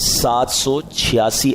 786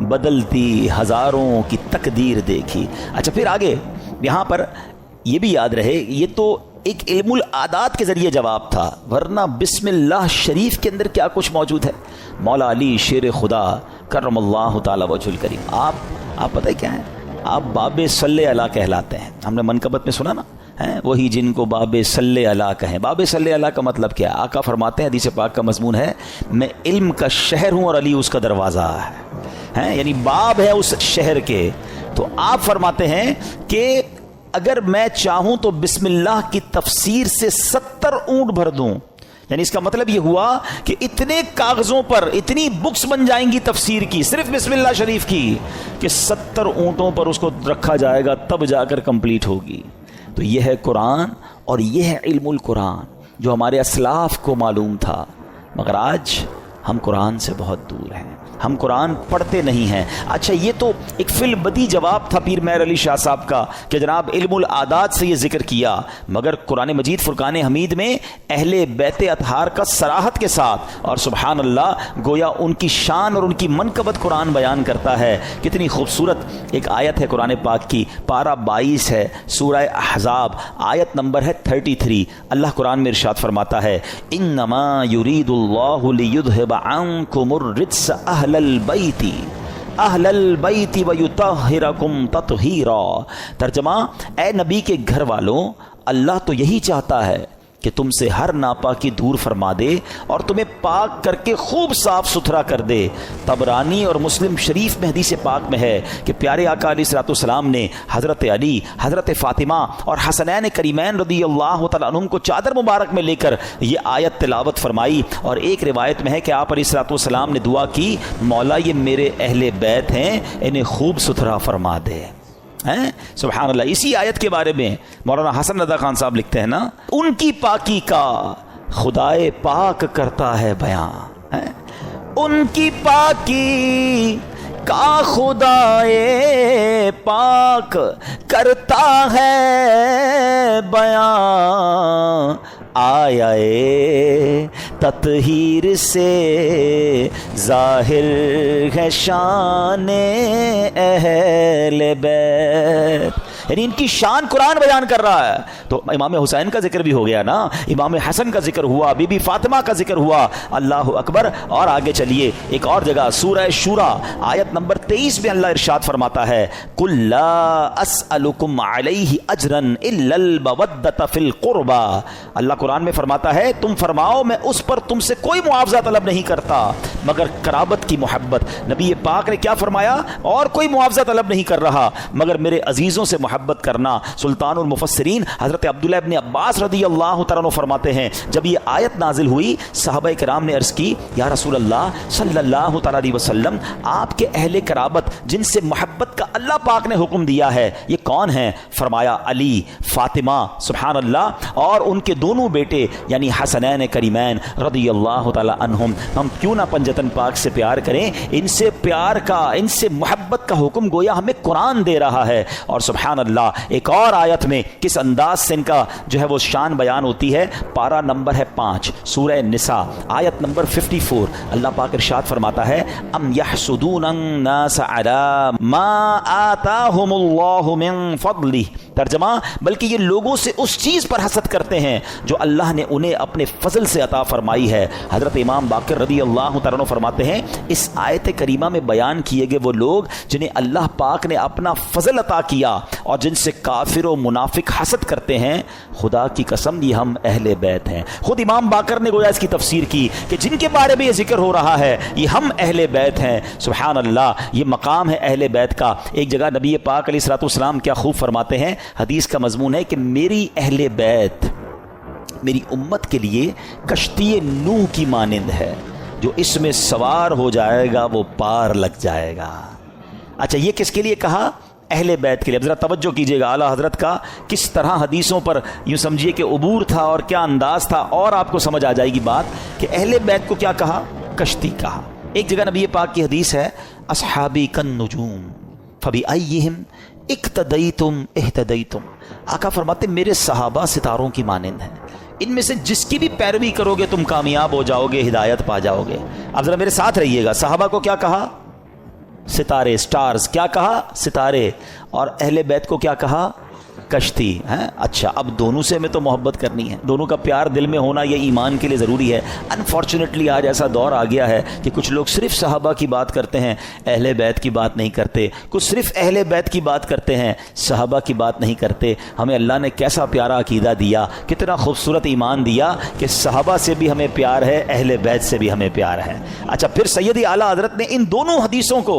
بدلتی ہزاروں کی تقدیر دیکھی. اچھا پھر آگے یہاں پر یہ بھی یاد رہے یہ تو ایک علم العادات کے ذریعے جواب تھا، ورنہ بسم اللہ شریف کے اندر کیا کچھ موجود ہے. مولا علی شیر خدا کرم اللہ تعالی وجہ الکریم، آپ پتہ کیا ہیں، آپ باب صلی علی کہلاتے ہیں. ہم نے منقبت میں سنا نا، وہی جن کو باب صلی علی کہیں. باب صلی علی کا مطلب کیا ہے؟ آقا فرماتے ہیں، حدیث پاک کا مضمون ہے، میں علم کا شہر ہوں اور علی اس کا دروازہ ہے، یعنی باب ہے اس شہر کے. تو آپ فرماتے ہیں کہ اگر میں چاہوں تو بسم اللہ کی تفسیر سے 70 اونٹ بھر دوں. یعنی اس کا مطلب یہ ہوا کہ اتنے کاغذوں پر اتنی بکس بن جائیں گی تفسیر کی، صرف بسم اللہ شریف کی، کہ 70 اونٹوں پر اس کو رکھا جائے گا تب جا کر کمپلیٹ ہوگی. تو یہ ہے قرآن اور یہ ہے علم القرآن جو ہمارے اسلاف کو معلوم تھا. مگر آج ہم قرآن سے بہت دور ہیں، ہم قرآن پڑھتے نہیں ہیں. اچھا یہ تو ایک فی البدی جواب تھا پیر مہر علی شاہ صاحب کا کہ جناب علم العادات سے یہ ذکر کیا، مگر قرآن مجید فرقان حمید میں اہل بیت اطہار کا صراحت کے ساتھ اور سبحان اللہ گویا ان کی شان اور ان کی منقبت قرآن بیان کرتا ہے. کتنی خوبصورت ایک آیت ہے قرآن پاک کی، پارہ 22 ہے، سورہ احزاب، آیت نمبر ہے 33. اللہ قرآن میں ارشاد فرماتا ہے، انما یرید اللہ لیذھب عنکم الرجس اہل البیت ویطہرکم تطہیرا. ترجمہ، اے نبی کے گھر والوں، اللہ تو یہی چاہتا ہے کہ تم سے ہر ناپاکی دور فرما دے اور تمہیں پاک کر کے خوب صاف ستھرا کر دے. طبرانی اور مسلم شریف میں حدیث پاک میں ہے کہ پیارے آقا علیہ الصلوۃ والسلام نے حضرت علی، حضرت فاطمہ اور حسنین کریمین رضی اللہ تعالیٰ عنہم کو چادر مبارک میں لے کر یہ آیت تلاوت فرمائی. اور ایک روایت میں ہے کہ آپ علیہ الصلوۃ والسلام نے دعا کی، مولا یہ میرے اہل بیت ہیں، انہیں خوب ستھرا فرما دے. سبحان اللہ. اسی آیت کے بارے میں مولانا حسن رضا خان صاحب لکھتے ہیں نا، ان کی پاکی کا خدائے پاک کرتا ہے بیان، ان کی پاکی کا خدائے پاک کرتا ہے بیان. آیا تطہیر سے ظاہر ہے شان اہل بیت، یعنی ان کی شان قرآن بیان کر رہا ہے. تو امام حسین کا ذکر بھی ہو گیا نا، امام حسن کا ذکر ہوا، بی بی فاطمہ کا ذکر ہوا. اللہ اکبر. اور آگے چلیے ایک اور جگہ سورہ شورى آیت نمبر 23 میں اللہ ارشاد فرماتا ہے، قل لا اسألکم علیہ اجرا الا المودۃ فی القربى. اللہ قرآن میں فرماتا ہے تم فرماؤ میں اس پر تم سے کوئی معاوضہ طلب نہیں کرتا مگر قرابت کی محبت. نبی پاک نے کیا فرمایا؟ اور کوئی معاوضہ طلب نہیں کر رہا مگر میرے عزیزوں سے محبت کرنا. سلطان المفسرین حضرت عبداللہ ابن عباس رضی اللہ تعالیٰ عنہ فرماتے ہیں، جب یہ آیت نازل ہوئی صحابہ کرام نے عرض کی، یا رسول اللہ صلی اللہ تعالیٰ علیہ وسلم، آپ کے اہل قرابت جن سے محبت کا اللہ پاک نے حکم دیا ہے یہ کون ہیں؟ فرمایا علی، فاطمہ، سبحان اللہ، اور ان کے دونوں بیٹے یعنی حسنین کریمین رضی اللہ تعالیٰ عنہم. ہم کیوں نہ پنجتن پاک سے پیار کریں؟ ان سے پیار کا، ان سے محبت کا حکم گویا ہمیں قرآن دے رہا ہے. اور سبحان اللہ ایک اور آیت میں کس انداز سے ان کا جو ہے وہ شان بیان ہوتی ہے. پارہ نمبر ہے 5 سورہ نساء آیت نمبر 54. اللہ پاک ارشاد فرماتا ہے، ام یحسدون الناس علی ما آتاہم اللہ من فضلہ. ترجمہ، بلکہ یہ لوگوں سے اس چیز پر حسد کرتے ہیں جو اللہ نے انہیں اپنے فضل سے عطا فرمائی ہے. حضرت امام باقر رضی اللہ تعالیٰ عنہ فرماتے ہیں، اس آیت کریمہ میں بیان کیے گئے وہ لوگ جنہیں اللہ پاک نے اپنا فضل عطا کیا اور جن سے کافر و منافق حسد کرتے ہیں، خدا کی قسم یہ ہم اہل بیت ہیں. خود امام باقر نے گویا اس کی تفسیر کی کہ جن کے بارے میں یہ ذکر ہو رہا ہے یہ ہم اہل بیت ہیں. سبحان اللہ، یہ مقام ہے اہل بیت کا. ایک جگہ نبی پاک علیہ الصلوۃ والسلام کیا خوب فرماتے ہیں، حدیث کا مضمون ہے کہ میری اہل بیت میری امت کے لیے کشتی نوح کی مانند ہے، جو اس میں سوار ہو جائے گا وہ پار لگ جائے گا. اچھا یہ کس کے لیے کہا؟ اہل بیت کے لیے. اب ذرا توجہ کیجیے گا اعلیٰ حضرت کا کس طرح حدیثوں پر یوں سمجھیے کہ عبور تھا اور کیا انداز تھا، اور آپ کو سمجھ آ جائے گی بات کہ اہل بیت کو کیا کہا؟ کشتی کہا. ایک جگہ نبی پاک کی حدیث ہے، اصحابی کالنجوم فبأیہم اقتدیتم اہتدیتم. آقا فرماتے میرے صحابہ ستاروں کی مانند ہیں، ان میں سے جس کی بھی پیروی کرو گے تم کامیاب ہو جاؤ گے، ہدایت پا جاؤ گے. اب ذرا میرے ساتھ رہیے گا. صحابہ کو کیا کہا؟ ستارے، سٹارز. کیا کہا؟ ستارے. اور اہل بیت کو کیا کہا؟ کشتی. ہیں اچھا، اب دونوں سے ہمیں تو محبت کرنی ہے، دونوں کا پیار دل میں ہونا یہ ایمان کے لیے ضروری ہے. انفارچونیٹلی آج ایسا دور آ گیا ہے کہ کچھ لوگ صرف صحابہ کی بات کرتے ہیں، اہل بیت کی بات نہیں کرتے. کچھ صرف اہل بیت کی بات کرتے ہیں، صحابہ کی بات نہیں کرتے. ہمیں اللہ نے کیسا پیارا عقیدہ دیا، کتنا خوبصورت ایمان دیا کہ صحابہ سے بھی ہمیں پیار ہے، اہل بیت سے بھی ہمیں پیار ہے. اچھا، پھر سیدی اعلیٰ حضرت نے ان دونوں حدیثوں کو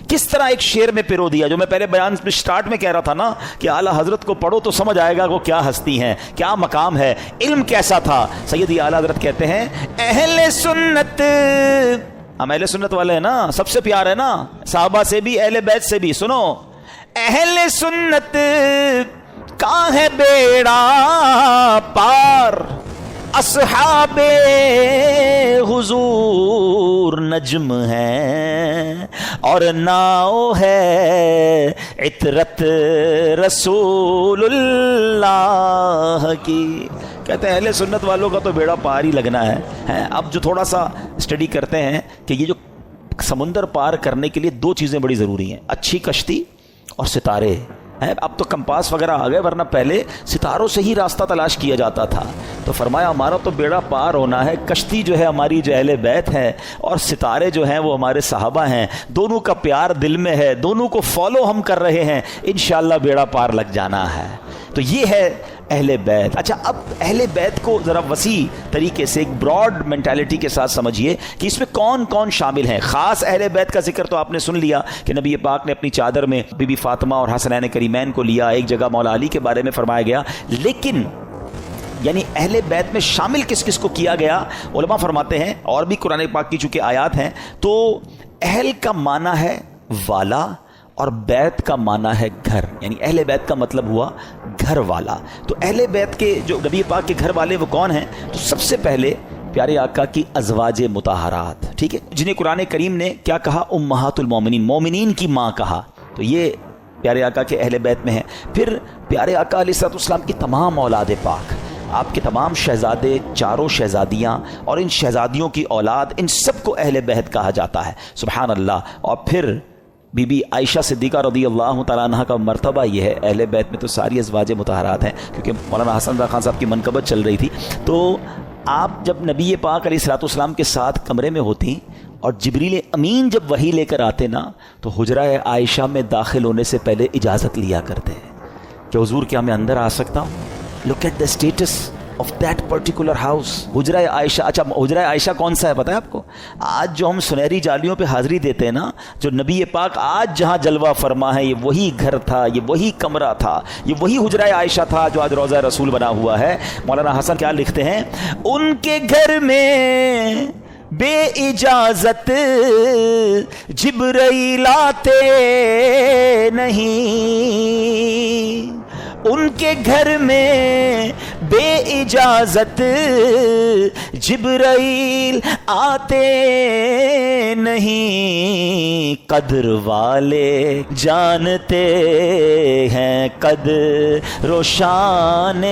کس طرح ایک شعر میں پرو دیا، جو میں پہلے بیان میں سٹارٹ میں کہہ رہا تھا نا کہ اعلیٰ حضرت کو پڑھو تو سمجھ آئے گا وہ کیا ہستی ہیں، کیا مقام ہے، علم کیسا تھا. سیدی اعلیٰ حضرت کہتے ہیں اہل سنت، ہم اہل سنت والے ہیں نا، سب سے پیار ہے نا، صحابہ سے بھی اہل بیت سے بھی. سنو، اہل سنت کا ہے بیڑا پار، اصحاب حضور نجم ہیں اور ناؤ ہے عطرت رسول اللہ کی. کہتے ہیں اہل سنت والوں کا تو بیڑا پار ہی لگنا ہے. اب جو تھوڑا سا اسٹڈی کرتے ہیں کہ یہ جو سمندر پار کرنے کے لیے دو چیزیں بڑی ضروری ہیں، اچھی کشتی اور ستارے. اب تو کمپاس وغیرہ آ گئے، ورنہ پہلے ستاروں سے ہی راستہ تلاش کیا جاتا تھا. تو فرمایا ہمارا تو بیڑا پار ہونا ہے، کشتی جو ہے ہماری جو اہل بیت ہے، اور ستارے جو ہیں وہ ہمارے صحابہ ہیں. دونوں کا پیار دل میں ہے، دونوں کو فالو ہم کر رہے ہیں، انشاءاللہ بیڑا پار لگ جانا ہے. تو یہ ہے اہل بیت. اچھا، اب اہل بیت کو ذرا وسیع طریقے سے ایک براڈ مینٹالٹی کے ساتھ سمجھیے کہ اس میں کون کون شامل ہیں. خاص اہل بیت کا ذکر تو آپ نے سن لیا کہ نبی پاک نے اپنی چادر میں بی بی فاطمہ اور حسنین کریمین کو لیا، ایک جگہ مولا علی کے بارے میں فرمایا گیا. لیکن یعنی اہل بیت میں شامل کس کس کو کیا گیا؟ علماء فرماتے ہیں، اور بھی قرآن پاک کی چونکہ آیات ہیں، تو اہل کا معنی ہے والا اور بیت کا معنی ہے گھر. یعنی اہل بیت کا مطلب ہوا گھر والا. تو اہل بیت کے جو نبی پاک کے گھر والے وہ کون ہیں؟ تو سب سے پہلے پیارے آقا کی ازواج مطہرات، ٹھیک ہے، جنہیں قرآن کریم نے کیا کہا؟ امہات المومنین، مومنین کی ماں کہا. تو یہ پیارے آقا کے اہل بیت میں ہیں. پھر پیارے آقا علیہ الصلوۃ والسلام کی تمام اولاد پاک، آپ کے تمام شہزادے، چاروں شہزادیاں اور ان شہزادیوں کی اولاد، ان سب کو اہل بیت کہا جاتا ہے. سبحان اللہ. اور پھر بی بی عائشہ صدیقہ رضی اللہ تعالیٰ عنہ کا مرتبہ یہ ہے. اہل بیت میں تو ساری ازواج مطہرات ہیں، کیونکہ مولانا حسن رضا خان صاحب کی منقبت چل رہی تھی. تو آپ جب نبی پاک علیہ الصلوۃ والسلام کے ساتھ کمرے میں ہوتی اور جبریل امین جب وحی لے کر آتے نا، تو حجرہ عائشہ میں داخل ہونے سے پہلے اجازت لیا کرتے کہ حضور کیا میں اندر آ سکتا ہوں؟ Look at the status of that particular house. حجرہ عائشہ. اچھا، حجرہ عائشہ کون سا ہے پتہ ہے آپ کو؟ آج جو ہم سنہری جالیوں پہ حاضری دیتے ہیں نا، جو نبی پاک آج جہاں جلوہ فرما ہے، یہ وہی گھر تھا، یہ وہی کمرہ تھا، یہ وہی حجرہ عائشہ تھا جو آج روضہ رسول بنا ہوا ہے. مولانا حسن کیا لکھتے ہیں؟ ان کے گھر میں بے اجازت جبرائیل آتے نہیں، ان کے گھر میں بے اجازت جبرائیل آتے نہیں، قدر والے جانتے ہیں قدر و شان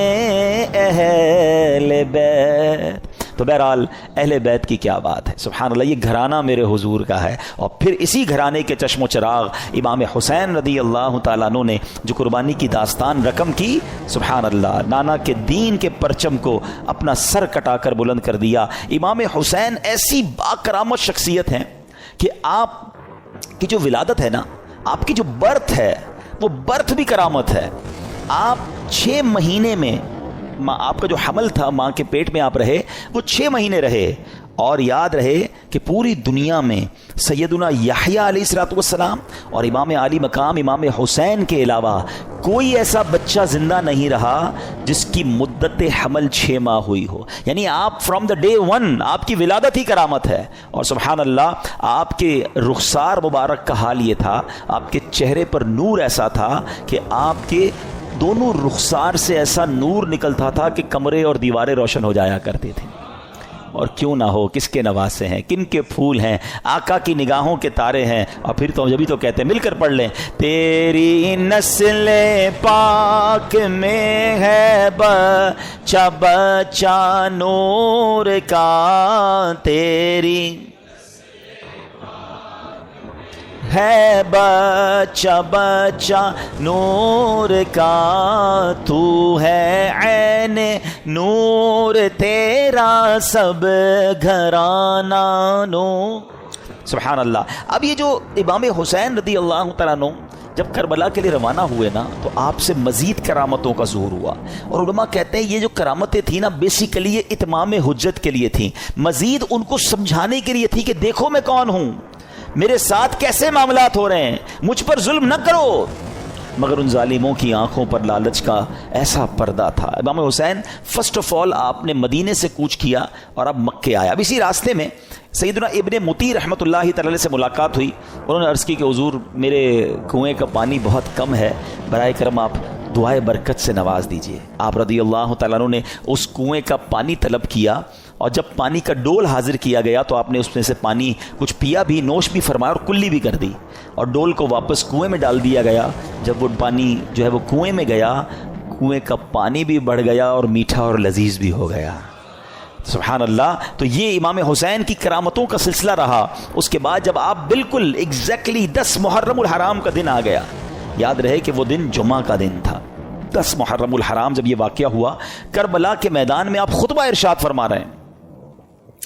اہل بیت. تو بہرحال اہل بیت کی کیا بات ہے، سبحان اللہ. یہ گھرانہ میرے حضور کا ہے. اور پھر اسی گھرانے کے چشم و چراغ امام حسین رضی اللہ تعالیٰ عنہ نے جو قربانی کی داستان رقم کی، سبحان اللہ، نانا کے دین کے پرچم کو اپنا سر کٹا کر بلند کر دیا. امام حسین ایسی باکرامت شخصیت ہیں کہ آپ کی جو ولادت ہے نا، آپ کی جو برتھ ہے، وہ برتھ بھی کرامت ہے. آپ 6 مہینے میں، آپ کا جو حمل تھا، ماں کے پیٹ میں آپ رہے، وہ 6 مہینے رہے. اور یاد رہے کہ پوری دنیا میں سیدنا یحییٰ علیہ الصلوۃ والسلام اور امام عالی مقام امام حسین کے علاوہ کوئی ایسا بچہ زندہ نہیں رہا جس کی مدت حمل 6 ماہ ہوئی ہو. یعنی آپ فرام دا ڈے 1 آپ کی ولادت ہی کرامت ہے. اور سبحان اللہ، آپ کے رخسار مبارک کا حال یہ تھا، آپ کے چہرے پر نور ایسا تھا کہ آپ کے دونوں رخسار سے ایسا نور نکلتا تھا کہ کمرے اور دیواریں روشن ہو جایا کرتی تھیں. اور کیوں نہ ہو، کس کے نواسے ہیں، کن کے پھول ہیں، آقا کی نگاہوں کے تارے ہیں. اور پھر تو جبھی تو کہتے ہیں، مل کر پڑھ لیں، تیری نسل پاک میں ہے بچہ بچہ نور کا، تیری ہے بچہ بچہ نور کا، تو ہے عین نور تیرا سب گھرانہ نور. سبحان اللہ. اب یہ جو امام حسین رضی اللہ تعالیٰ عنہ جب کربلا کے لیے روانہ ہوئے نا تو آپ سے مزید کرامتوں کا ظہور ہوا، اور علماء کہتے ہیں یہ جو کرامتیں تھیں نا بیسیکلی یہ اتمام حجت کے لیے تھیں، مزید ان کو سمجھانے کے لیے تھی کہ دیکھو میں کون ہوں، میرے ساتھ کیسے معاملات ہو رہے ہیں، مجھ پر ظلم نہ کرو. مگر ان ظالموں کی آنکھوں پر لالچ کا ایسا پردہ تھا. امام حسین فرسٹ آف آل آپ نے مدینے سے کوچ کیا اور اب مکے آیا. اب اسی راستے میں سیدنا ابن مطی رحمۃ اللہ تعالی سے ملاقات ہوئی. انہوں نے عرض کی کہ حضور میرے کنویں کا پانی بہت کم ہے، برائے کرم آپ دعائے برکت سے نواز دیجئے. آپ رضی اللہ تعالیٰ عنہ نے اس کنویں کا پانی طلب کیا، اور جب پانی کا ڈول حاضر کیا گیا تو آپ نے اس میں سے پانی کچھ پیا بھی، نوش بھی فرمایا اور کلی بھی کر دی، اور ڈول کو واپس کنویں میں ڈال دیا گیا. جب وہ پانی جو ہے وہ کنویں میں گیا، کنویں کا پانی بھی بڑھ گیا اور میٹھا اور لذیذ بھی ہو گیا. سبحان اللہ. تو یہ امام حسین کی کرامتوں کا سلسلہ رہا. اس کے بعد جب آپ بالکل ایگزیکٹلی 10 محرم الحرام کا دن آ گیا، یاد رہے کہ وہ دن جمعہ کا دن تھا، 10 محرم الحرام جب یہ واقعہ ہوا، کربلا کے میدان میں آپ خطبہ ارشاد فرما رہے ہیں،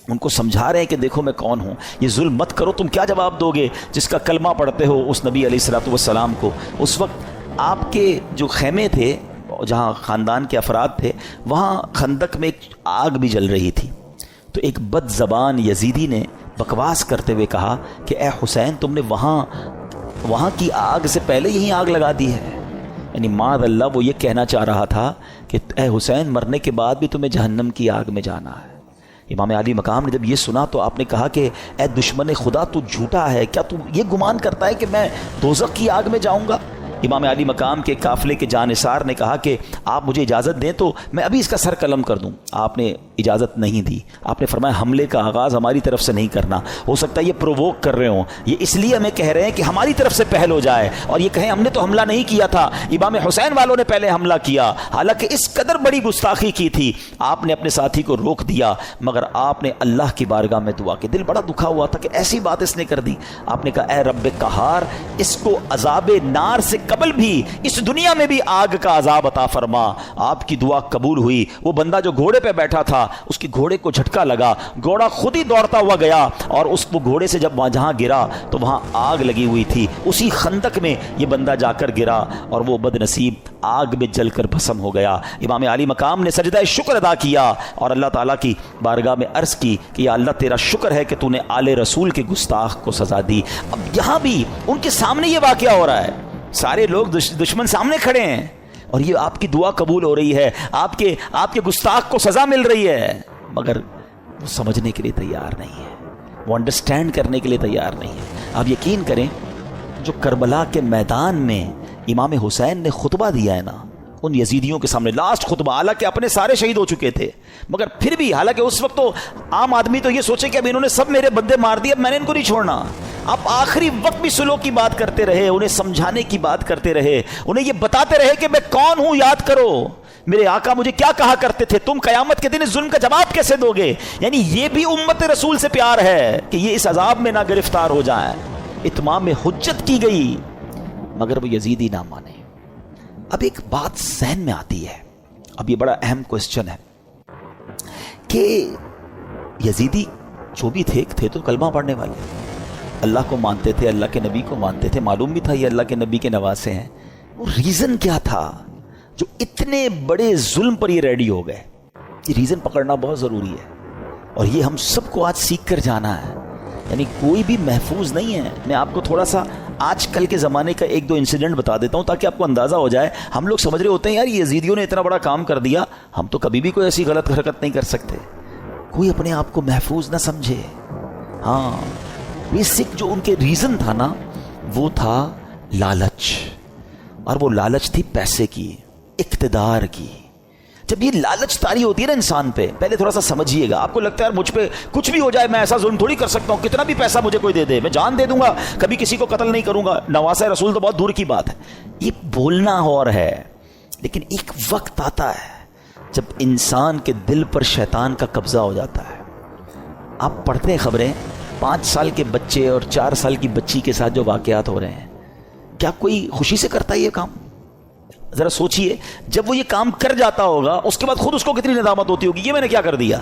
ان کو سمجھا رہے ہیں کہ دیکھو میں کون ہوں، یہ ظلم مت کرو. تم کیا جواب دو گے جس کا کلمہ پڑھتے ہو اس نبی علیہ الصلوۃ والسلام کو؟ اس وقت آپ کے جو خیمے تھے جہاں خاندان کے افراد تھے وہاں خندق میں ایک آگ بھی جل رہی تھی. تو ایک بد زبان یزیدی نے بکواس کرتے ہوئے کہا کہ اے حسین تم نے وہاں کی آگ سے پہلے یہی آگ لگا دی ہے. یعنی معاذ اللہ وہ یہ کہنا چاہ رہا تھا کہ اے حسین مرنے کے بعد بھی تمہیں جہنم کی آگ میں جانا ہے. امام علی مقام نے جب یہ سنا تو آپ نے کہا کہ اے دشمن خدا تو جھوٹا ہے، کیا تو یہ گمان کرتا ہے کہ میں دوزخ کی آگ میں جاؤں گا؟ امام علی مقام کے قافلے کے جانثار نے کہا کہ آپ مجھے اجازت دیں تو میں ابھی اس کا سر قلم کر دوں. آپ نے اجازت نہیں دی. آپ نے فرمایا حملے کا آغاز ہماری طرف سے نہیں کرنا، ہو سکتا ہے یہ پرووک کر رہے ہوں، یہ اس لیے ہمیں کہہ رہے ہیں کہ ہماری طرف سے پہل ہو جائے اور یہ کہیں ہم نے تو حملہ نہیں کیا تھا، امام حسین والوں نے پہلے حملہ کیا. حالانکہ اس قدر بڑی گستاخی کی تھی. آپ نے اپنے ساتھی کو روک دیا، مگر آپ نے اللہ کی بارگاہ میں دعا کی. دل بڑا دکھا ہوا تھا کہ ایسی بات اس نے کر دی. آپ نے کہا اے رب قہار، اس کو عذاب نار سے قبل بھی اس دنیا میں بھی آگ کا عذاب عطا فرما. آپ کی دعا قبول ہوئی. وہ بندہ جو گھوڑے پہ بیٹھا تھا اس کی گھوڑے کو جھٹکا لگا، گھوڑا خود ہی دوڑتا ہوا گیا اور اس کو گھوڑے سے جب جہاں گرا تو وہاں آگ لگی ہوئی تھی. اسی خندق میں یہ بندہ جا کر گرا اور وہ بد نصیب آگ میں جل کر بھسم ہو گیا. امام علی مقام نے سجدہ شکر ادا کیا اور اللہ تعالیٰ کی بارگاہ میں عرض کی کہ یا اللہ تیرا شکر ہے کہ تو نے آل رسول کے گستاخ کو سزا دی. اب یہاں بھی ان کے سامنے یہ واقعہ ہو رہا ہے، سارے لوگ دشمن سامنے کھڑے ہیں اور یہ آپ کی دعا قبول ہو رہی ہے، آپ کے گستاخ کو سزا مل رہی ہے، مگر وہ سمجھنے کے لیے تیار نہیں ہے، وہ انڈرسٹینڈ کرنے کے لیے تیار نہیں ہے. آپ یقین کریں جو کربلا کے میدان میں امام حسین نے خطبہ دیا ہے نا ان یزیدیوں کے سامنے، لاسٹ خطبہ، حالانکہ اپنے سارے شہید ہو چکے تھے مگر پھر بھی، حالانکہ اس وقت تو عام آدمی تو یہ سوچے کہ اب انہوں نے سب میرے بندے مار دیے، اب میں نے ان کو نہیں چھوڑنا. آپ آخری وقت بھی سلوک کی بات کرتے رہے، انہیں سمجھانے کی بات کرتے رہے، انہیں یہ بتاتے رہے کہ میں کون ہوں، یاد کرو میرے آقا مجھے کیا کہا کرتے تھے، تم قیامت کے دن اس ظلم کا جواب کیسے دو گے. یعنی یہ بھی امت رسول سے پیار ہے کہ یہ اس عذاب میں نہ گرفتار ہو جائیں. اتمام حجت کی گئی مگر وہ یزیدی نہ مانے. اب ایک بات ذہن میں آتی ہے، اب یہ بڑا اہم کوسچن ہے کہ یزیدی جو بھی تھے تو کلمہ پڑھنے والے، اللہ کو مانتے تھے، اللہ کے نبی کو مانتے تھے، معلوم بھی تھا یہ اللہ کے نبی کے نواسے ہیں. وہ ریزن کیا تھا جو اتنے بڑے ظلم پر یہ ریڈی ہو گئے؟ یہ ریزن پکڑنا بہت ضروری ہے اور یہ ہم سب کو آج سیکھ کر جانا ہے. یعنی کوئی بھی محفوظ نہیں ہے. میں آپ کو تھوڑا سا آج کل کے زمانے کا ایک دو انسیڈنٹ بتا دیتا ہوں تاکہ آپ کو اندازہ ہو جائے. ہم لوگ سمجھ رہے ہوتے ہیں یار یہ یزیدیوں نے اتنا بڑا کام کر دیا، ہم تو کبھی بھی کوئی ایسی غلط حرکت نہیں کر سکتے. کوئی اپنے آپ کو محفوظ نہ سمجھے. ہاں بیسک جو ان کے ریزن تھا نا وہ تھا لالچ، اور وہ لالچ تھی پیسے کی، اقتدار کی. جب یہ لالچ طاری ہوتی ہے نا انسان پہ، پہلے تھوڑا سا سمجھیے گا. آپ کو لگتا ہے یار مجھ پہ کچھ بھی ہو جائے میں ایسا ظلم تھوڑی کر سکتا ہوں، کتنا بھی پیسہ مجھے کوئی دے دے میں جان دے دوں گا، کبھی کسی کو قتل نہیں کروں گا. نواسہ رسول تو بہت دور کی بات ہے. یہ بولنا اور ہے، لیکن ایک وقت آتا ہے جب انسان کے دل پر شیطان کا قبضہ ہو جاتا ہے. آپ پڑھتے ہیں خبریں 5 سال کے بچے اور 4 سال کی بچی کے ساتھ جو واقعات ہو رہے ہیں، کیا کوئی خوشی سے کرتا ہے یہ کام؟ ذرا سوچئے، جب وہ یہ کام کر جاتا ہوگا اس کے بعد خود اس کو کتنی ندامت ہوتی ہوگی، یہ میں نے کیا کر دیا.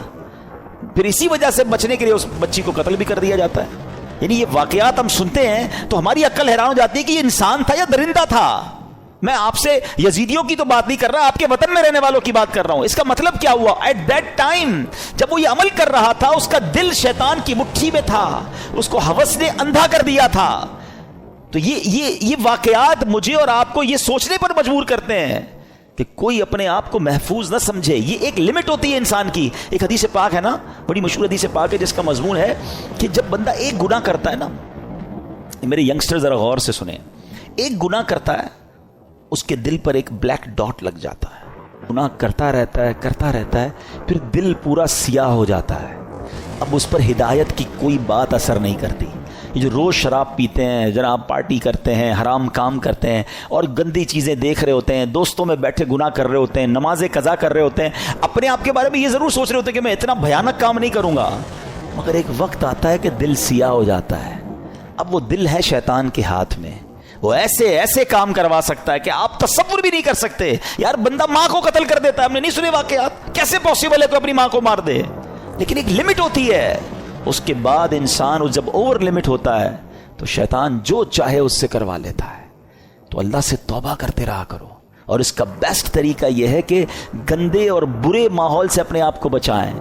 پھر اسی وجہ سے بچنے کے لیے اس بچی کو قتل بھی کر دیا جاتا ہے. یعنی یہ واقعات ہم سنتے ہیں تو ہماری عقل حیران ہو جاتی ہے کہ یہ انسان تھا یا درندہ تھا. میں آپ سے یزیدیوں کی تو بات نہیں کر رہا، آپ کے وطن میں رہنے والوں کی بات کر رہا ہوں. اس کا مطلب کیا ہوا؟ ایٹ دیٹ ٹائم جب وہ یہ عمل کر رہا تھا اس کا دل شیطان کی مٹھی میں تھا، اس کو ہوس نے اندھا کر دیا تھا. تو یہ واقعات مجھے اور آپ کو یہ سوچنے پر مجبور کرتے ہیں کہ کوئی اپنے آپ کو محفوظ نہ سمجھے. یہ ایک لمٹ ہوتی ہے انسان کی. ایک حدیث پاک ہے نا، بڑی مشہور حدیث پاک ہے جس کا مضمون ہے کہ جب بندہ ایک گناہ کرتا ہے نا، میرے ینگسٹر ذرا غور سے سنیں، ایک گناہ کرتا ہے اس کے دل پر ایک بلیک ڈاٹ لگ جاتا ہے. گناہ کرتا رہتا ہے پھر دل پورا سیاہ ہو جاتا ہے. اب اس پر ہدایت کی کوئی بات اثر نہیں کرتی. یہ جو روز شراب پیتے ہیں، جناب پارٹی کرتے ہیں، حرام کام کرتے ہیں اور گندی چیزیں دیکھ رہے ہوتے ہیں، دوستوں میں بیٹھے گناہ کر رہے ہوتے ہیں، نمازیں قضا کر رہے ہوتے ہیں، اپنے آپ کے بارے میں یہ ضرور سوچ رہے ہوتے ہیں کہ میں اتنا بھیانک کام نہیں کروں گا، مگر ایک وقت آتا ہے کہ دل سیاہ ہو جاتا ہے. اب وہ دل ہے شیطان کے ہاتھ میں، وہ ایسے کام کروا سکتا ہے کہ آپ تصور بھی نہیں کر سکتے. یار بندہ ماں کو قتل کر دیتا ہے، ہم نے نہیں سنے واقعات، کیسے پاسبل ہے کوئی اپنی ماں کو مار دے؟ لیکن ایک لمٹ ہوتی ہے. اس کے بعد انسان جب اوور لمٹ ہوتا ہے تو شیطان جو چاہے اس سے کروا لیتا ہے. تو اللہ سے توبہ کرتے رہا کرو. اور اس کا بیسٹ طریقہ یہ ہے کہ گندے اور برے ماحول سے اپنے آپ کو بچائیں.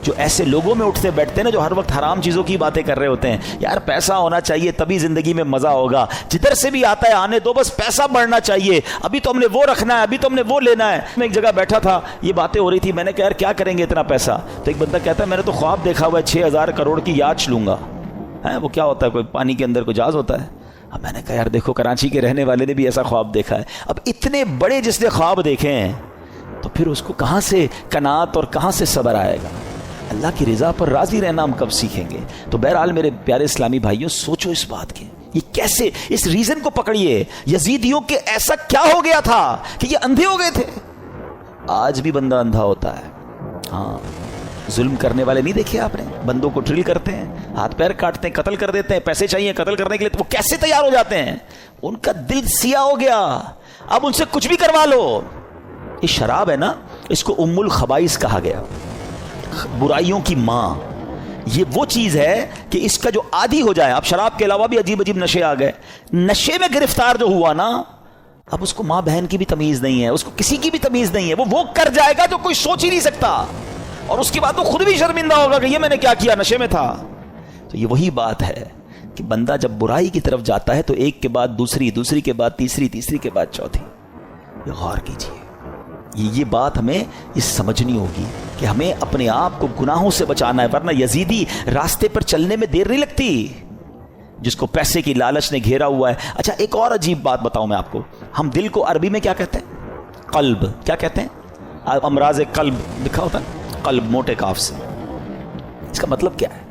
جو ایسے لوگوں میں اٹھتے بیٹھتے ہیں نا، جو ہر وقت حرام چیزوں کی باتیں کر رہے ہوتے ہیں، یار پیسہ ہونا چاہیے تبھی زندگی میں مزہ ہوگا، جدھر سے بھی آتا ہے آنے دو، بس پیسہ بڑھنا چاہیے، ابھی تو ہم نے وہ رکھنا ہے، ابھی تو ہم نے وہ لینا ہے. میں ایک جگہ بیٹھا تھا، یہ باتیں ہو رہی تھی، میں نے کہا یار کیا کریں گے اتنا پیسہ؟ تو ایک بندہ کہتا ہے میں نے تو خواب دیکھا ہوا ہے 6000 کروڑ کی یاچ لوں گا. وہ کیا ہوتا ہے؟ کوئی پانی کے اندر کوئی جہاز ہوتا ہے. اب میں نے کہا یار دیکھو کراچی کے رہنے والے نے بھی ایسا خواب دیکھا ہے. اب اتنے بڑے جس نے خواب دیکھے ہیں تو پھر اس کو کہاں سے قناعت اور کہاں سے صبر آئے گا؟ اللہ کی رضا پر راضی رہنا ہم کب سیکھیں گے؟ تو بہرحال میرے پیارے اسلامی بھائیوں، سوچو اس بات کے، یہ کیسے، اس ریزن کو پکڑیے. یزیدیوں کے ایسا کیا ہو گیا تھا کہ یہ اندھے ہو گئے تھے؟ آج بھی بندہ اندھا ہوتا ہے. ہاں، ظلم کرنے والے نہیں دیکھے آپ نے؟ بندوں کو ڈرل کرتے ہیں، ہاتھ پیر کاٹتے ہیں، قتل کر دیتے ہیں، پیسے چاہیے قتل کرنے کے لیے، تو وہ کیسے تیار ہو جاتے ہیں؟ ان کا دل سیاہ ہو گیا. اب ان سے کچھ بھی کروا لو. یہ شراب ہے نا، اس کو ام الخبائث کہا گیا، برائیوں کی ماں. یہ وہ چیز ہے کہ اس کا جو عادی ہو جائے، اب شراب کے علاوہ بھی عجیب نشے آ گئے، نشے میں گرفتار جو ہوا نا، اب اس کو ماں بہن کی بھی تمیز نہیں ہے، اس کو کسی کی بھی تمیز نہیں ہے. وہ کر جائے گا جو کوئی سوچ ہی نہیں سکتا، اور اس کے بعد وہ خود بھی شرمندہ ہوگا کہ یہ میں نے کیا کیا، نشے میں تھا. تو یہ وہی بات ہے کہ بندہ جب برائی کی طرف جاتا ہے تو ایک کے بعد دوسری، دوسری کے بعد تیسری، تیسری کے بعد چوتھی. یہ غور کیجیے، یہ بات ہمیں یہ سمجھنی ہوگی کہ ہمیں اپنے آپ کو گناہوں سے بچانا ہے، ورنہ یزیدی راستے پر چلنے میں دیر نہیں لگتی جس کو پیسے کی لالچ نے گھیرا ہوا ہے. اچھا ایک اور عجیب بات بتاؤں میں آپ کو، ہم دل کو عربی میں کیا کہتے ہیں؟ قلب. کیا کہتے ہیں؟ امراض قلب لکھا ہوتا ہے، قلب موٹے کاف سے. اس کا مطلب کیا ہے؟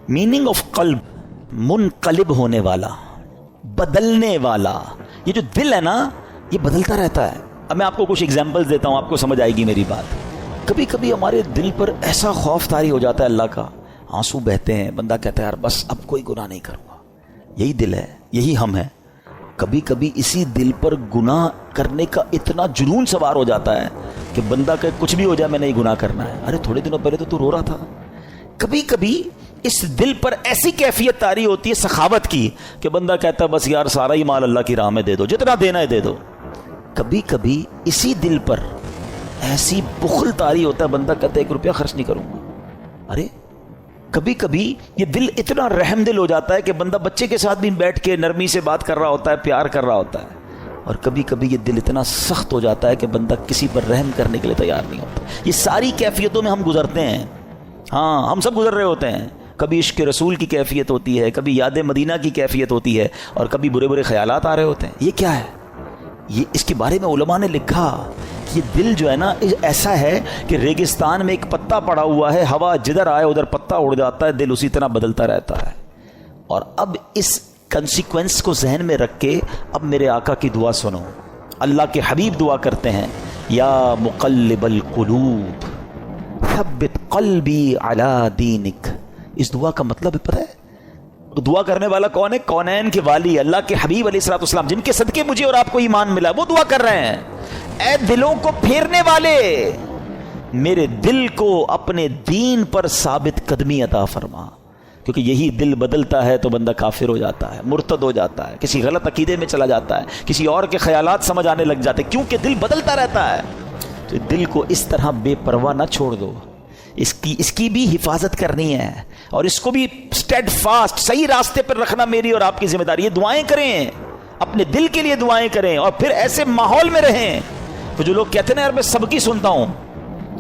میننگ آف قلب، منقلب ہونے والا، بدلنے والا. یہ جو دل ہے نا، یہ بدلتا رہتا ہے. اب میں آپ کو کچھ ایگزامپلز دیتا ہوں، آپ کو سمجھ آئے گی میری بات. کبھی کبھی ہمارے دل پر ایسا خوف طاری ہو جاتا ہے اللہ کا، آنسو بہتے ہیں، بندہ کہتا ہے یار بس اب کوئی گناہ نہیں کروں گا. یہی دل ہے، یہی ہم ہیں. کبھی کبھی اسی دل پر گناہ کرنے کا اتنا جنون سوار ہو جاتا ہے کہ بندہ کہ کچھ بھی ہو جائے میں نے یہ گناہ کرنا ہے. ارے تھوڑے دنوں پہلے تو رو رہا تھا. کبھی کبھی اس دل پر ایسی کیفیت طاری ہوتی ہے سخاوت کی کہ بندہ کہتا ہے بس یار سارا ہی مال اللہ کی راہ میں دے دو، جتنا دینا ہے دے دو. کبھی کبھی اسی دل پر ایسی بخل طاری ہوتا ہے، بندہ کہتا ہے 1 روپیہ خرچ نہیں کروں گا. ارے کبھی کبھی یہ دل اتنا رحم دل ہو جاتا ہے کہ بندہ بچے کے ساتھ بھی بیٹھ کے نرمی سے بات کر رہا ہوتا ہے، پیار کر رہا ہوتا ہے. اور کبھی کبھی یہ دل اتنا سخت ہو جاتا ہے کہ بندہ کسی پر رحم کرنے کے لیے تیار نہیں ہوتا. یہ ساری کیفیتوں میں ہم گزرتے ہیں. ہاں ہم سب گزر رہے ہوتے ہیں. کبھی عشق رسول کی کیفیت ہوتی ہے، کبھی یاد مدینہ کی کیفیت ہوتی ہے، اور کبھی برے برے خیالات آ رہے ہوتے ہیں. یہ کیا ہے؟ یہ اس کے بارے میں علماء نے لکھا کہ یہ دل جو ہے نا ایسا ہے کہ ریگستان میں ایک پتا پڑا ہوا ہے، ہوا جدھر آئے ادھر پتا اڑ جاتا ہے، دل اسی طرح بدلتا رہتا ہے. اور اب اس کنسیکوینس کو ذہن میں رکھ کے اب میرے آقا کی دعا سنو. اللہ کے حبیب دعا کرتے ہیں، یا مقلب القلوب ثبت قلبی علی دینک. اس دعا کا مطلب ہے پتہ ہے؟ دعا کرنے والا کون ہے؟ کونین کے والی اللہ کے حبیب علیہ الصلوۃ والسلام، جن کے صدقے مجھے اور آپ کو ایمان ملا، وہ دعا کر رہے ہیں، اے دلوں کو پھیرنے والے، میرے دل کو اپنے دین پر ثابت قدمی عطا فرما. کیونکہ یہی دل بدلتا ہے تو بندہ کافر ہو جاتا ہے، مرتد ہو جاتا ہے، کسی غلط عقیدے میں چلا جاتا ہے، کسی اور کے خیالات سمجھ آنے لگ جاتے ہیں، کیونکہ دل بدلتا رہتا ہے. تو دل کو اس طرح بے پرواہ نہ چھوڑ دو، اس کی بھی حفاظت کرنی ہے، اور اس کو بھی اسٹیڈ فاسٹ صحیح راستے پر رکھنا میری اور آپ کی ذمہ داری ہے. دعائیں کریں، اپنے دل کے لیے دعائیں کریں، اور پھر ایسے ماحول میں رہیں. تو جو لوگ کہتے ہیں نا یار میں سب کی سنتا ہوں،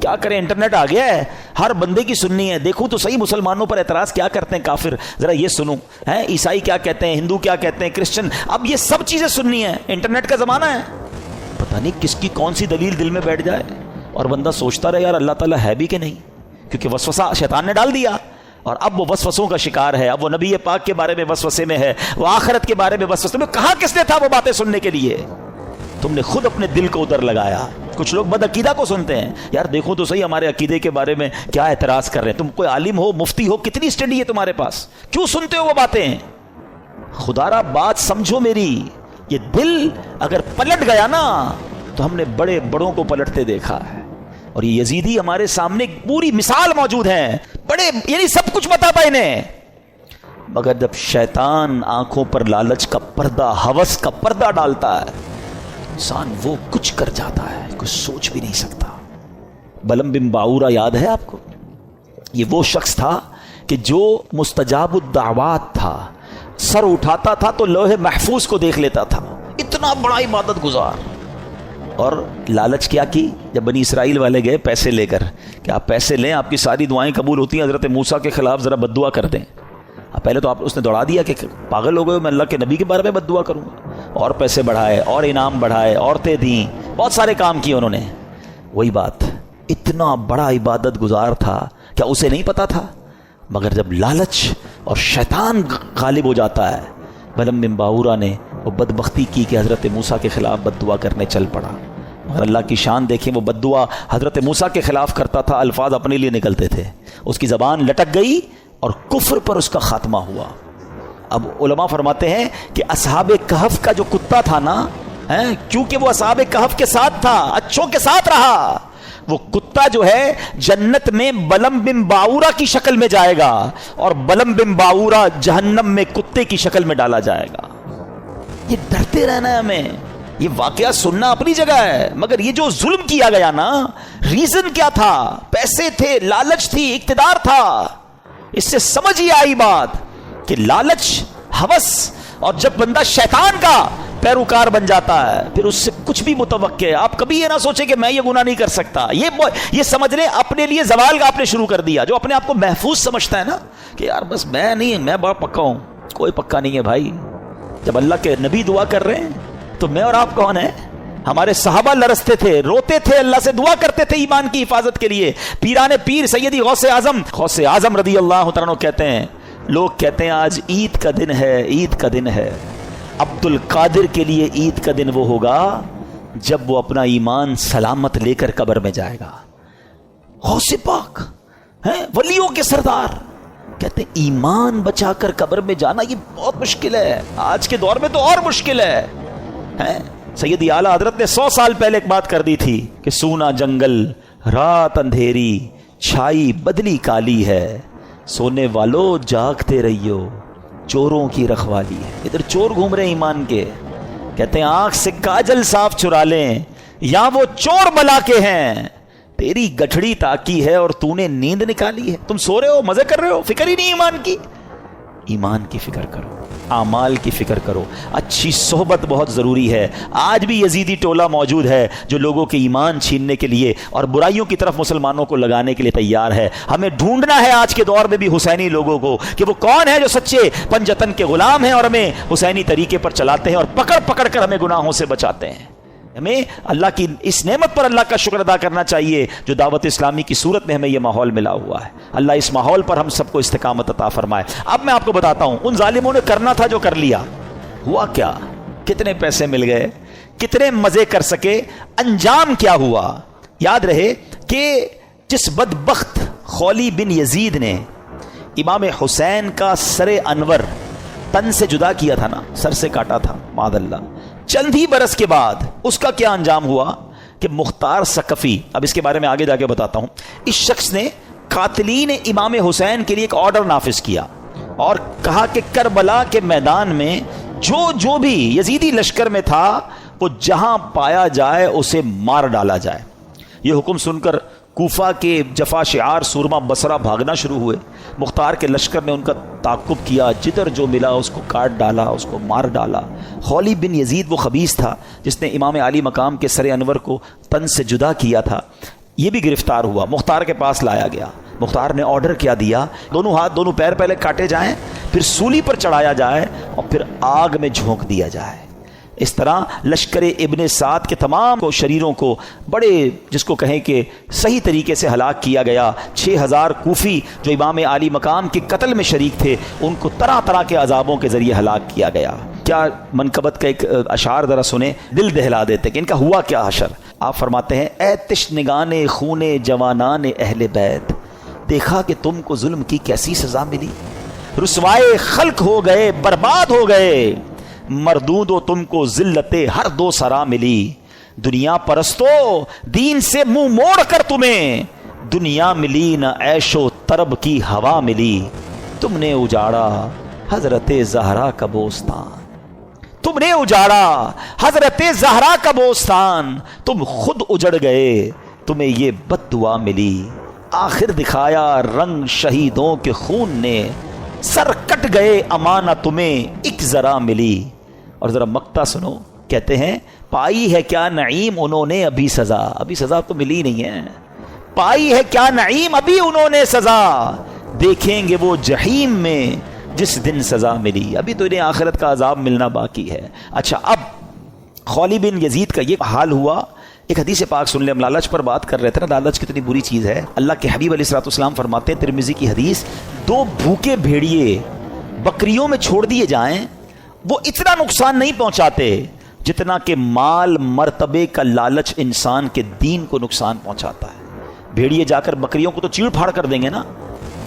کیا کریں، انٹرنیٹ آ گیا ہے، ہر بندے کی سننی ہے، دیکھوں تو صحیح مسلمانوں پر اعتراض کیا کرتے ہیں کافر، ذرا یہ سنوں، عیسائی کیا کہتے ہیں، ہندو کیا کہتے ہیں، کرسچن، اب یہ سب چیزیں سننی ہے. انٹرنیٹ کا زمانہ ہے، پتہ نہیں کس کی کون سی دلیل دل میں بیٹھ جائے اور بندہ سوچتا رہے یار اللہ تعالیٰ ہے بھی کہ نہیں، کیونکہ وسوسہ شیطان نے ڈال دیا، اور اب وہ وسوسوں کا شکار ہے. اب وہ نبی پاک کے بارے میں وسوسے میں ہے، وہ آخرت کے بارے میں وسوسے میں. کہاں کس نے تھا وہ باتیں سننے کے لیے؟ تم نے خود اپنے دل کو ادھر لگایا. کچھ لوگ بد عقیدہ کو سنتے ہیں، یار دیکھو تو صحیح ہمارے عقیدے کے بارے میں کیا اعتراض کر رہے ہیں. تم کوئی عالم ہو، مفتی ہو، کتنی اسٹڈی ہے تمہارے پاس، کیوں سنتے ہو وہ باتیں؟ خدا را بات سمجھو میری. یہ دل اگر پلٹ گیا نا تو ہم نے بڑے بڑوں کو پلٹتے دیکھا ہے، اور یہ یزیدی ہمارے سامنے ایک پوری مثال موجود ہے، بڑے یعنی سب کچھ پتا تھا انہیں، مگر جب شیطان آنکھوں پر لالچ کا پردہ، ہوس کا پردہ ڈالتا ہے، انسان وہ کچھ کر جاتا ہے کوئی سوچ بھی نہیں سکتا. بلم بن باورا یاد ہے آپ کو؟ یہ وہ شخص تھا کہ جو مستجاب الدعوات تھا، سر اٹھاتا تھا تو لوح محفوظ کو دیکھ لیتا تھا، اتنا بڑا عبادت گزار. اور لالچ کیا کی؟ جب بنی اسرائیل والے گئے پیسے لے کر کہ آپ پیسے لیں آپ کی ساری دعائیں قبول ہوتی ہیں، حضرت موسیٰ کے خلاف ذرا بد دعا کر دیں. پہلے تو اس نے دوڑا دیا کہ پاگل ہو گئے، میں اللہ کے نبی کے بارے میں بد دعا کروں گا. اور پیسے بڑھائے، اور انعام بڑھائے، عورتیں دیں، بہت سارے کام کیے انہوں نے. وہی بات، اتنا بڑا عبادت گزار تھا، کیا اسے نہیں پتا تھا؟ مگر جب لالچ اور شیطان غالب ہو جاتا ہے، بلم بن باورا نے وہ بدبختی کی کہ حضرت موسیٰ کے خلاف بد دعا کرنے چل پڑا. مگر اللہ کی شان دیکھیں، وہ بد دعا حضرت موسیٰ کے خلاف کرتا تھا، الفاظ اپنے لیے نکلتے تھے، اس کی زبان لٹک گئی اور کفر پر اس کا خاتمہ ہوا. اب علماء فرماتے ہیں کہ اصحاب کہف کا جو کتا تھا نا، کیونکہ وہ اصحاب کہف کے ساتھ تھا، اچھوں کے ساتھ رہا، وہ کتا جو ہے جنت میں بلم بن باورا کی شکل میں جائے گا، اور بلم بن باورا جہنم میں کتے کی شکل میں ڈالا جائے گا. یہ ڈرتے رہنا ہے ہمیں. یہ واقعہ سننا اپنی جگہ ہے، مگر یہ جو ظلم کیا گیا نا، ریزن کیا تھا؟ پیسے تھے، لالچ تھی، اقتدار تھا. اس سے سمجھ ہی آئی بات کہ لالچ، ہوس، اور جب بندہ شیطان کا پیروکار بن جاتا ہے پھر اس سے کچھ بھی متوقع ہے. آپ کبھی یہ نہ سوچیں کہ میں یہ گناہ نہیں کر سکتا. یہ سمجھ لیں اپنے لیے زوال کا آپ نے شروع کر دیا. جو اپنے آپ کو محفوظ سمجھتا ہے نا کہ یار بس میں نہیں، میں بڑا پکا ہوں، کوئی پکا نہیں ہے بھائی. جب اللہ کے نبی دعا کر رہے ہیں تو میں اور آپ کون ہیں؟ ہمارے صحابہ لرزتے تھے، روتے تھے، اللہ سے دعا کرتے تھے ایمان کی حفاظت کے لیے. پیران پیر سیدی غوث اعظم رضی اللہ تعالیٰ عنہ کہتے ہیں، لوگ کہتے ہیں آج عید کا دن ہے، عید کا دن ہے. عبد القادر کے لیے عید کا دن وہ ہوگا جب وہ اپنا ایمان سلامت لے کر قبر میں جائے گا. غوث پاک ہیں، ولیوں کے سردار، کہتے ہیں ایمان بچا کر قبر میں جانا یہ بہت مشکل ہے، آج کے دور میں تو اور مشکل ہے. سیدی اعلیٰ حضرت نے 100 سال پہلے ایک بات کر دی تھی کہ سونا جنگل، رات اندھیری، چھائی بدلی کالی ہے، سونے والو جاگتے رہیو، چوروں کی رکھوالی ہے. ادھر چور گھوم رہے ایمان کے، کہتے ہیں آنکھ سے کاجل صاف چرا لیں، یا وہ چور بلا کے ہیں، تیری گٹھڑی تاکی ہے اور تو نے نیند نکالی ہے. تم سو رہے ہو، مزے کر رہے ہو، فکر ہی نہیں ایمان کی. ایمان کی فکر کرو، اعمال کی فکر کرو. اچھی صحبت بہت ضروری ہے. آج بھی یزیدی ٹولہ موجود ہے جو لوگوں کے ایمان چھیننے کے لیے اور برائیوں کی طرف مسلمانوں کو لگانے کے لیے تیار ہے. ہمیں ڈھونڈنا ہے آج کے دور میں بھی حسینی لوگوں کو کہ وہ کون ہے جو سچے پنجتن کے غلام ہیں اور ہمیں حسینی طریقے پر چلاتے ہیں اور پکڑ پکڑ کر ہمیں گناہوں سے بچاتے ہیں. ہمیں اللہ کی اس نعمت پر اللہ کا شکر ادا کرنا چاہیے جو دعوت اسلامی کی صورت میں ہمیں یہ ماحول ملا ہوا ہے. اللہ اس ماحول پر ہم سب کو استقامت عطا فرمائے. اب میں آپ کو بتاتا ہوں ان ظالموں نے کرنا تھا جو کر لیا. ہوا کیا؟ کتنے پیسے مل گئے، کتنے مزے کر سکے، انجام کیا ہوا؟ یاد رہے کہ جس بدبخت خولی بن یزید نے امام حسین کا سر انور تن سے جدا کیا تھا نا، سر سے کاٹا تھا معاذ اللہ، چند ہی برس کے بعد اس کا کیا انجام ہوا کہ مختار ثقفی، اب اس کے بارے میں آگے جا کے بتاتا ہوں، اس شخص نے قاتلین امام حسین کے لیے ایک آرڈر نافذ کیا اور کہا کہ کربلا کے میدان میں جو بھی یزیدی لشکر میں تھا وہ جہاں پایا جائے اسے مار ڈالا جائے۔ یہ حکم سن کر کوفہ کے جفا شعار سورما بصرہ بھاگنا شروع ہوئے۔ مختار کے لشکر نے ان کا تعاقب کیا، جدھر جو ملا اس کو کاٹ ڈالا، اس کو مار ڈالا۔ خولی بن یزید وہ خبیث تھا جس نے امام علی مقام کے سر انور کو تن سے جدا کیا تھا، یہ بھی گرفتار ہوا، مختار کے پاس لایا گیا۔ مختار نے آرڈر کیا دیا، دونوں ہاتھ دونوں پیر پہلے کاٹے جائیں، پھر سولی پر چڑھایا جائے اور پھر آگ میں جھونک دیا جائے۔ اس طرح لشکر ابن سعد کے تمام کو شریروں کو بڑے جس کو کہیں کہ صحیح طریقے سے ہلاک کیا گیا۔ 6000 کوفی جو امام علی مقام کے قتل میں شریک تھے ان کو طرح طرح کے عذابوں کے ذریعے ہلاک کیا گیا۔ کیا منقبت کا ایک اشعار ذرا سنیں، دل دہلا دیتے کہ ان کا ہوا کیا حشر۔ آپ فرماتے ہیں اے تشنگان خون جوانان اہل بیت، دیکھا کہ تم کو ظلم کی کیسی سزا ملی، رسوائے خلق ہو گئے، برباد ہو گئے، مردود و تم کو ذلت ہر دو سرا ملی، دنیا پرستو دین سے منہ موڑ کر تمہیں دنیا ملی نہ عیش و طرب کی ہوا ملی، تم نے اجاڑا حضرت زہرا کا بوستان، تم نے اجاڑا حضرت زہرا کا بوستان، تم خود اجڑ گئے تمہیں یہ بد دعا ملی، آخر دکھایا رنگ شہیدوں کے خون نے، سر کٹ گئے امانہ تمہیں ایک ذرا ملی۔ اور ذرا مقطع سنو، کہتے ہیں پائی ہے کیا نعیم انہوں نے ابھی سزا، ابھی سزا تو ملی نہیں ہے، پائی ہے کیا نعیم ابھی انہوں نے سزا، دیکھیں گے وہ جہیم میں جس دن سزا ملی، ابھی تو انہیں آخرت کا عذاب ملنا باقی ہے۔ اچھا، اب خولی بن یزید کا یہ حال ہوا۔ ایک حدیث پاک سن لیں، ہم لالچ پر بات کر رہے تھے نا، لالچ کتنی بری چیز ہے۔ اللہ کے حبیب علیہ الصلوۃ والسلام فرماتے ہیں، ترمذی کی حدیث، 2 بھوکے بھیڑیے بکریوں میں چھوڑ دیے جائیں وہ اتنا نقصان نہیں پہنچاتے جتنا کہ مال مرتبے کا لالچ انسان کے دین کو نقصان پہنچاتا ہے۔ بھیڑیے جا کر بکریوں کو تو چیڑ پھاڑ کر دیں گے نا،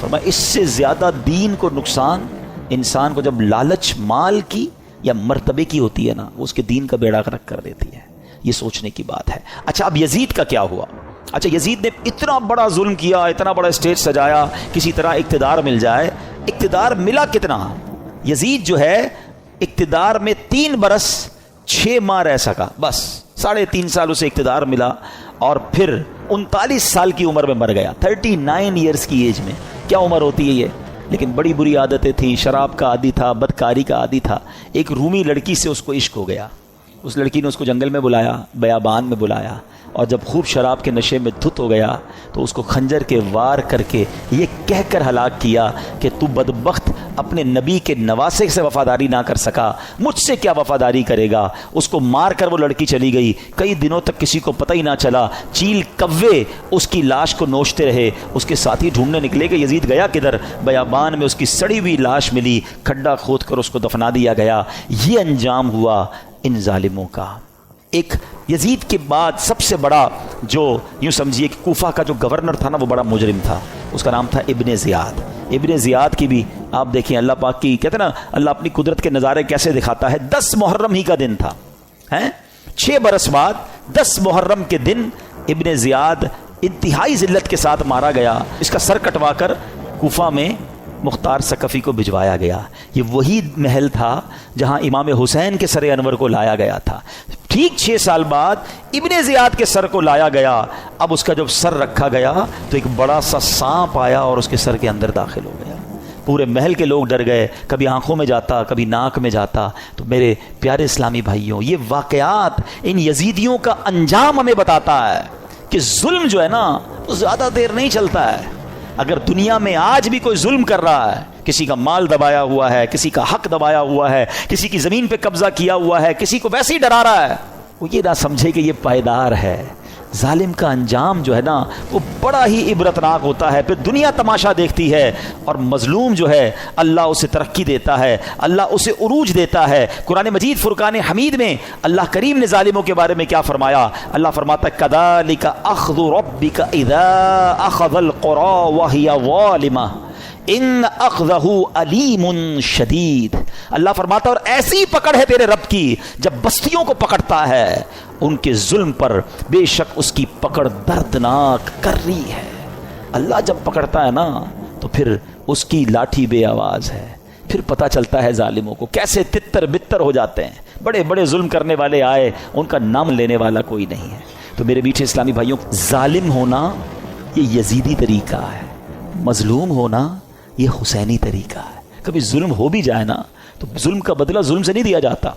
فرمایا اس سے زیادہ دین کو نقصان انسان کو جب لالچ مال کی یا مرتبے کی ہوتی ہے نا، وہ اس کے دین کا بیڑا غرق کر دیتی ہے۔ یہ سوچنے کی بات ہے۔ اچھا، اب یزید کا کیا ہوا؟ اچھا، یزید نے اتنا بڑا ظلم کیا، اتنا بڑا اسٹیج سجایا، کسی طرح اقتدار مل جائے۔ اقتدار ملا کتنا؟ یزید جو ہے اقتدار میں 3 برس 6 ماہ رہ سکا، بس 3.5 سال اسے اقتدار ملا، اور پھر 39 سال کی عمر میں مر گیا، 39 ایئرز کی ایج میں۔ کیا عمر ہوتی ہے یہ؟ لیکن بڑی بری عادتیں تھیں، شراب کا عادی تھا، بدکاری کا عادی تھا۔ ایک رومی لڑکی سے اس کو عشق ہو گیا، اس لڑکی نے اس کو جنگل میں بلایا، بیابان میں بلایا، اور جب خوب شراب کے نشے میں دھت ہو گیا تو اس کو خنجر کے وار کر کے یہ کہہ کر ہلاک کیا کہ تو بدبخت اپنے نبی کے نواسے سے وفاداری نہ کر سکا، مجھ سے کیا وفاداری کرے گا۔ اس کو مار کر وہ لڑکی چلی گئی، کئی دنوں تک کسی کو پتہ ہی نہ چلا، چیل کوے اس کی لاش کو نوچتے رہے۔ اس کے ساتھی ڈھونڈنے نکلے کہ یزید گیا کدھر، بیابان میں اس کی سڑی ہوئی لاش ملی، کھڈا کھود کر اس کو دفنا دیا گیا۔ یہ انجام ہوا ان ظالموں کا۔ ایک یزید کے بعد سب سے بڑا جو یوں سمجھیے کہ کوفہ کا جو گورنر تھا نا، وہ بڑا مجرم تھا، اس کا نام تھا ابن زیاد۔ ابن زیاد کی بھی آپ دیکھیں، اللہ پاک کی کہتے ہیں نا، اللہ اپنی قدرت کے نظارے کیسے دکھاتا ہے۔ 10 محرم ہی کا دن تھا، 6 برس بعد 10 محرم کے دن ابن زیاد انتہائی ذلت کے ساتھ مارا گیا۔ اس کا سر کٹوا کر کوفہ میں مختار ثقفی کو بھجوایا گیا۔ یہ وہی محل تھا جہاں امام حسین کے سر انور کو لایا گیا تھا۔ ٹھیک 6 سال بعد ابن زیاد کے سر کو لایا گیا۔ اب اس کا جب سر رکھا گیا تو ایک بڑا سا سانپ آیا اور اس کے سر کے اندر داخل ہو گیا۔ پورے محل کے لوگ ڈر گئے، کبھی آنکھوں میں جاتا، کبھی ناک میں جاتا۔ تو میرے پیارے اسلامی بھائیوں، یہ واقعات ان یزیدیوں کا انجام ہمیں بتاتا ہے کہ ظلم جو ہے نا، وہ زیادہ دیر نہیں چلتا ہے۔ اگر دنیا میں آج بھی کوئی ظلم کر رہا ہے، کسی کا مال دبایا ہوا ہے، کسی کا حق دبایا ہوا ہے، کسی کی زمین پہ قبضہ کیا ہوا ہے، کسی کو ویسے ہی ڈرا رہا ہے، وہ یہ نہ سمجھے کہ یہ پائیدار ہے۔ ظالم کا انجام جو ہے نا، وہ بڑا ہی عبرتناک ہوتا ہے۔ پھر دنیا تماشا دیکھتی ہے، اور مظلوم جو ہے اللہ اسے ترقی دیتا ہے، اللہ اسے عروج دیتا ہے۔ قرآن مجید فرقان حمید میں اللہ کریم نے ظالموں کے بارے میں کیا فرمایا؟ اللہ فرماتا ہے کذالک اخذ ربک اذا اخذ القری وہی ظالمہ، ان اخذہ علیم شدید. اللہ فرماتا ہے اور ایسی پکڑ ہے تیرے رب کی جب بستیوں کو پکڑتا ہے ان کے ظلم پر، بے شک اس کی پکڑ دردناک کر رہی ہے. اللہ جب پکڑتا ہے نا تو پھر اس کی لاٹھی بے آواز ہے. پھر پتہ چلتا ہے ظالموں کو کیسے تتر بتر ہو جاتے ہیں. بڑے بڑے ظلم کرنے والے آئے، ان کا نام لینے والا کوئی نہیں ہے. تو میرے میٹھے اسلامی بھائیوں، ظالم ہونا یہ یزیدی طریقہ ہے، مظلوم ہونا یہ حسینی طریقہ ہے. کبھی ظلم ہو بھی جائے نا تو ظلم کا بدلہ ظلم سے نہیں دیا جاتا.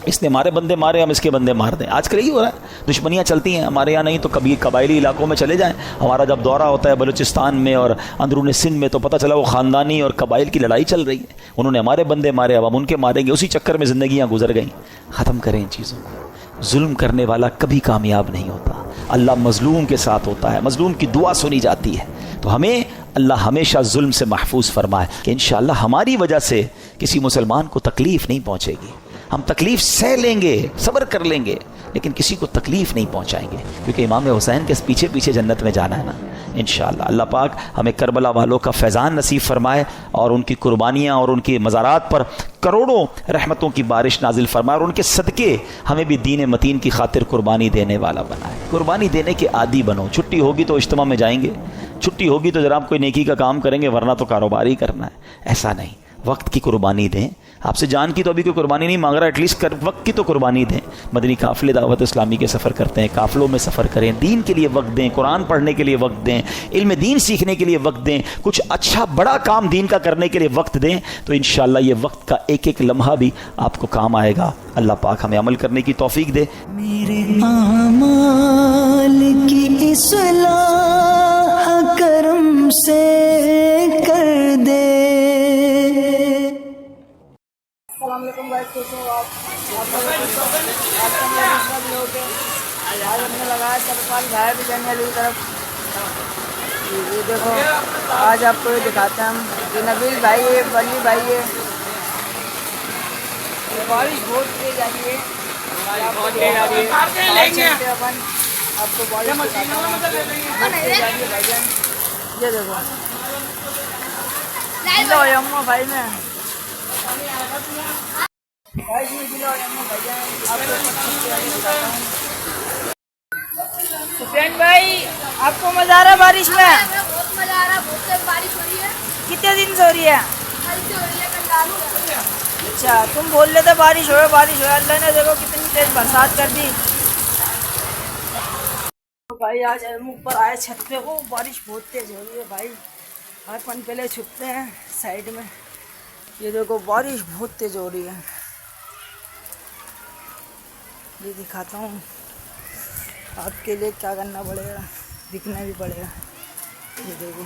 اس نے ہمارے بندے مارے، ہم اس کے بندے مار دیں. آج کل یہی ہو رہا ہے، دشمنیاں چلتی ہیں. ہمارے یہاں نہیں تو کبھی قبائلی علاقوں میں چلے جائیں. ہمارا جب دورہ ہوتا ہے بلوچستان میں اور اندرون سندھ میں تو پتہ چلا وہ خاندانی اور قبائل کی لڑائی چل رہی ہے. انہوں نے ہمارے بندے مارے، اب ہم ان کے ماریں گے. اسی چکر میں زندگیاں گزر گئیں. ختم کریں ان چیزوں کو. ظلم کرنے والا کبھی کامیاب نہیں ہوتا. اللہ مظلوم کے ساتھ ہوتا ہے، مظلوم کی دعا سنی جاتی ہے. تو ہمیں اللہ ہمیشہ ظلم سے محفوظ فرمائے کہ انشاءاللہ ہماری وجہ سے کسی مسلمان کو تکلیف نہیں پہنچے گی. ہم تکلیف سہ لیں گے، صبر کر لیں گے، لیکن کسی کو تکلیف نہیں پہنچائیں گے، کیونکہ امام حسین کے پیچھے پیچھے جنت میں جانا ہے نا انشاءاللہ. اللہ پاک ہمیں کربلا والوں کا فیضان نصیب فرمائے اور ان کی قربانیاں اور ان کی مزارات پر کروڑوں رحمتوں کی بارش نازل فرمائے اور ان کے صدقے ہمیں بھی دین متین کی خاطر قربانی دینے والا بنائے. قربانی دینے کے عادی بنو. چھٹی ہوگی تو اجتماع میں جائیں گے، چھٹی ہوگی تو جناب کوئی نیکی کا کام کریں گے، ورنہ تو کاروبار ہی کرنا ہے. ایسا نہیں، وقت کی قربانی دیں. آپ سے جان کی تو ابھی کوئی قربانی نہیں مانگ رہا، ایٹ لیسٹ وقت کی تو قربانی دیں. مدنی قافلے دعوت اسلامی کے سفر کرتے ہیں، قافلوں میں سفر کریں، دین کے لیے وقت دیں، قرآن پڑھنے کے لیے وقت دیں، علم دین سیکھنے کے لیے وقت دیں، کچھ اچھا بڑا کام دین کا کرنے کے لیے وقت دیں. تو انشاءاللہ یہ وقت کا ایک ایک لمحہ بھی آپ کو کام آئے گا. اللہ پاک ہمیں عمل کرنے کی توفیق دے. میرے اعمال کی اصلاح کرم سے کر دے. السلام علیکم بھائی، کیسے ہو آپ؟ آج ہم نے لگایا سرپال بھائی بھی جانے والی طرف. یہ دیکھو آج آپ کو یہ دکھاتے ہیں ہم. یہ نبیل بھائی ہے، بلی بھائی ہے. بارش بہت تیز آ رہی ہے، آپ کو بارش بھائی جان. یہ دیکھو بھائی میں سفیان بھائی، آپ کو مزہ آ رہا ہے بارش میں؟ بہت مزہ آ رہا ہے، بہت تیز بارش ہو رہی ہے. کتنے دن سے ہو رہی ہے؟ کل سے ہو رہی ہے، کل رات سے. اچھا، تم بول رہے تھے بارش ہو بارش ہو. اللہ نے دیکھو کتنی تیز برسات کر دی. بھائی آج ہم اوپر آئے چھت پہ، وہ بارش بہت تیز ہو رہی ہے بھائی. اپن پہلے چھپتے ہیں سائڈ میں. یہ دیکھو بارش بہت تیز ہو رہی ہے. یہ دکھاتا ہوں آپ کے لیے کیا کرنا پڑے گا، دکھنا بھی پڑے گا. یہ دیکھو